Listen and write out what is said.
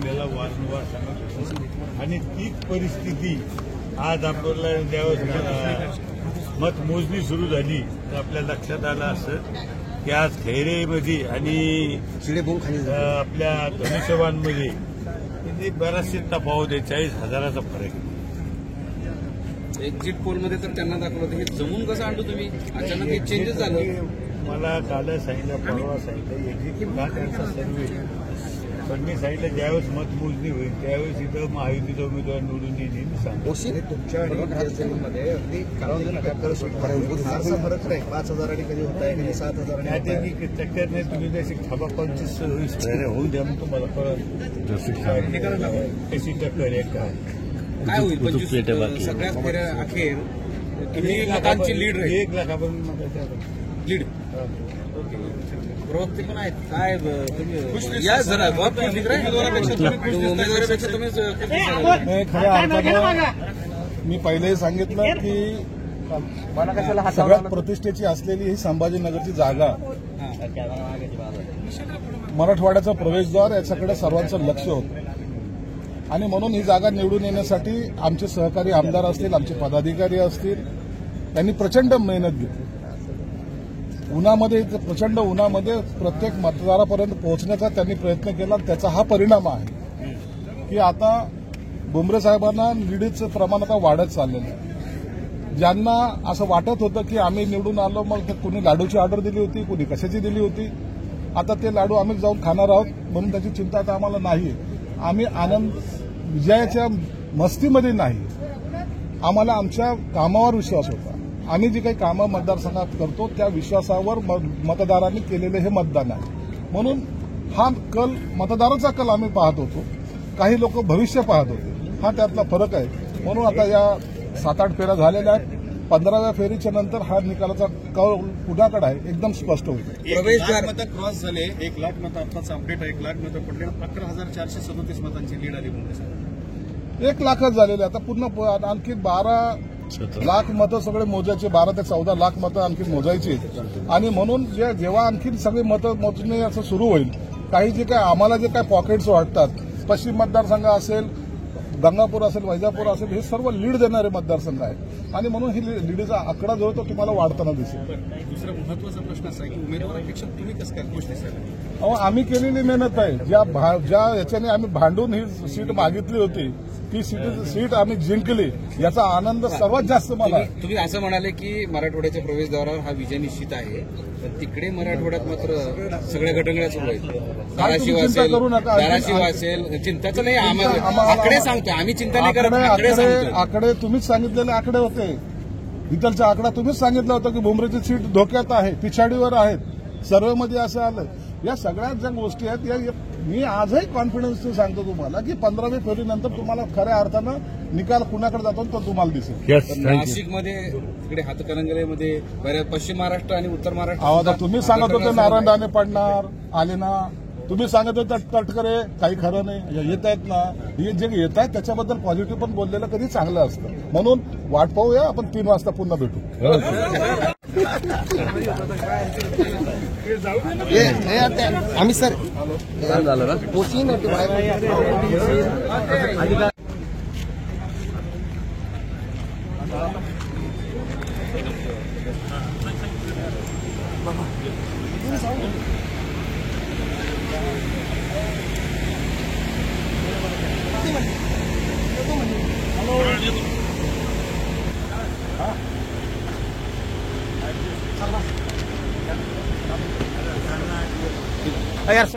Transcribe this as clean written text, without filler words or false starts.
त्याला वारंवार सांगत होतो आणि तीच परिस्थिती आज आपल्याला ज्यावेळेस मतमोजणी सुरू झाली तर आपल्या लक्षात आलं असं की आज खैरेमध्ये आणि आपल्या धनुष्यबाणमध्ये म्हणजे बराचसे तफावत आहे. 40,000चा फरक आहे. एक्झिट पोलमध्ये तर त्यांना दाखवलं होतं. हे जमून कसं आणलं तुम्ही? अचानक हे चेंजेस झालं. मला काल सांगितलं, परवा सांगितलं एक्झिट पोल त्यांचा सर्वे, पण मी सांगितलं ज्यावेळेस मतमोजणी होईल त्यावेळेस इथं महायुतीचा उमेदवार निवडून येईल सांगतो. तुमच्या मध्ये अगदी फरक नाही. 5,000 आणि कधी होत आहे, कधी 7,000. टक्कर नाही. तुम्ही जशी खाबा 25 होऊन द्या मग तुम्हाला परत कशी टक्कर आहे काय होईल? 25 सगळ्यात फेऱ्या अखेर किती मतांची लीड राहील? 1 लाखापर्यंत लीड. प्रवक्ते पण आहेत. काय तुम्ही या जरा उमेदवारापेक्षा तुम्ही खऱ्या अर्थानं मी पहिलेही सांगितलं की सगळ्यात प्रतिष्ठेची असलेली ही संभाजीनगरची जागा मराठवाड्याचा प्रवेशद्वार, याच्याकडे सर्वांचं लक्ष होतं आणि म्हणून ही जागा निवडून येण्यासाठी आमचे सहकारी आमदार असतील, आमचे पदाधिकारी असतील, त्यांनी प्रचंड मेहनत घेतली. उन्हामध्ये, प्रचंड उन्हामध्ये प्रत्येक मतदारापर्यंत पोहोचण्याचा त्यांनी प्रयत्न केला. त्याचा हा परिणाम आहे की आता भुमरे साहेबांना लीडचं प्रमाण आता वाढत चाललेलं आहे. ज्यांना असं वाटत होतं की आम्ही निवडून आलो, मग कुणी लाडूची ऑर्डर दिली होती, कुणी कशाची दिली होती, आता ते लाडू आम्ही जाऊन खाणार आहोत म्हणून त्याची चिंता आता आम्हाला नाही. आम्ही आनंद विजयाच्या मस्तीमध्ये नाही, आम्हाला आमच्या कामावर विश्वास होता. आम्ही जी काही कामं मतदारसंघात करतो त्या विश्वासावर मतदारांनी केलेले हे मतदान आहे. म्हणून हा कल, मतदाराचा कल आम्ही पाहत होतो. काही लोक भविष्य पाहत होते. हा त्यातला फरक आहे. म्हणून आता या 7-8 फेऱ्या झालेल्या आहेत. 15व्या फेरीच्या नंतर हा निकालाचा कल कुणाकडे आहे एकदम स्पष्ट होईल. प्रवेशद्वार मतं क्रॉस झाले. 1 लाख मतं आताच अपडेट आहे. 1 लाख मतं पडले. 11,437 मतांची लीड आली. 1 लाखच झालेले. आता पूर्ण आणखी 12 लाख मतं सगळे मोजायचे. 12 ते 14 लाख मतं आणखी मोजायची. आणि म्हणून जेव्हा आणखी सगळी मतं मोजणे असं सुरू होईल, काही जे काय आम्हाला जे काय पॉकेट्स वाटतात, पश्चिम मतदारसंघ असेल, गंगापूर असेल, वैजापूर असेल, हे सर्व लीड देणारे मतदारसंघ आहेत आणि म्हणून ही लीडचा आकडा जो आहे तो तुम्हाला वाढताना दिसेल. दुसरा महत्वाचा प्रश्न असा आहे की उमेदवारापेक्षा तुम्ही कसं काय खुश दिसाल? अहो, आम्ही केलेली मेहनत आहे. ज्या याच्याने आम्ही भांडून ही सीट मागितली होती, ती सीट आम्ही जिंकली, याचा आनंद सर्वात जास्त मला. तुम्ही असं म्हणाले की मराठवाड्याच्या प्रवेशद्वारावर हा विजय निश्चित आहे, पण तिकडे मराठवाड्यात मात्र सगळ्या घटना सुरू आहेत. धाराशिव असेल, चिंताचं नाही, आकडे सांगतोय आम्ही, चिंता नाही करत. आकडे तुम्हीच सांगितलेले आकडे होते. इथलचा आकडा तुम्हीच सांगितला होता की भुमरेची सीट धोक्यात आहे, पिछाडीवर आहेत. सर्वेमध्ये असं आलं. या सगळ्या ज्या गोष्टी आहेत या मी आजही कॉन्फिडन्सने सांगतो तुम्हाला की 15व्या फेरीनंतर तुम्हाला खऱ्या अर्थानं निकाल कुणाकडे जातो तो तुम्हाला दिसेल. नाशिकमध्ये, तिकडे हातकणंगलेमध्ये, पश्चिम महाराष्ट्र आणि उत्तर महाराष्ट्र. आता तुम्ही सांगत होते नारायण राणे पडणार, आले ना. तुम्ही सांगत होते तटकरे, काही खरं नाही. येत आहेत ना, हे जे येत आहेत त्याच्याबद्दल पॉझिटिव्ह पण बोललेलं कधी चांगलं असतं. म्हणून वाट पाहूया. आपण 3 वाजता पुन्हा भेटू. आम्ही सर झालं ना यार.